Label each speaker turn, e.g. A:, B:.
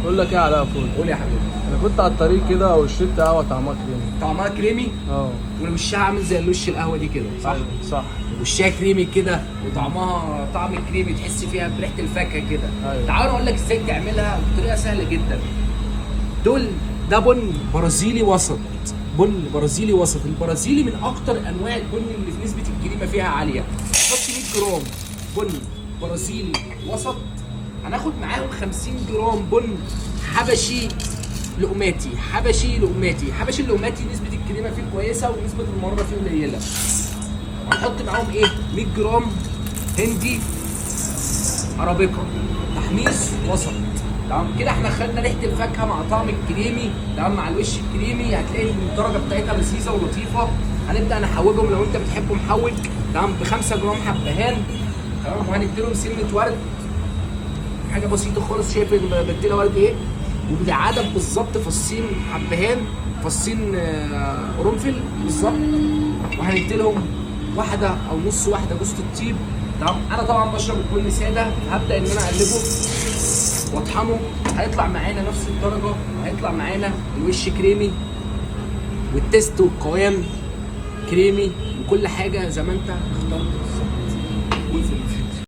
A: بقول لك ايه على فول؟
B: قول يا حبيبي.
A: انا كنت على الطريق كده وشربت قهوه طعمها كريمي.
B: طعمها كريمي ووشها عامل زي الوش القهوه دي كده، صح؟
A: أيوة، صح.
B: وشها كريمي كده وطعمها طعم كريمي، تحس فيها بريحه الفاكهه كده.
A: أيوة.
B: تعالوا اقول لك ازاي تعملها بطريقه سهله جدا. ده بن برازيلي وسط. بن برازيلي وسط. البرازيلي من اكتر انواع البن اللي في نسبه الكريمه فيها عاليه. حط 100 جرام بن برازيلي وسط، هناخد معاهم 50 جرام بن حبشي لقماتي. حبشي اللقماتي نسبه الكريمه فيه كويسه ونسبه المراره فيه قليله. هنحط معاهم ايه؟ 100 جرام هندي ارابيكا تحميص وسط. تمام كده احنا خدنا ريحه الفاكهه مع طعم الكريمي، تمام، مع الوش الكريمي. هتلاقي الدرجه بتاعتها لذيذه ولطيفه. هنبدا نحوجهم لو انت بتحبه محوج، تمام، ب 5 جرام حبهان، تمام، وهنديلهم سنه ورد، حاجه بسيطه خالص. شايف بديلها ورد ايه؟ وبالعدد بالظبط فصين حبهان، فصين قرنفل بالظبط. وهنديلهم واحده او نص واحده جوز الطيب، تمام. انا طبعا بشرب البن ساده، هبدا ان انا اقلبه واطحنه، هيطلع معانا نفس الدرجه، وهيطلع معانا الوش كريمي والتست والقوام كريمي وكل حاجه زي ما انت اخترت بالظبط.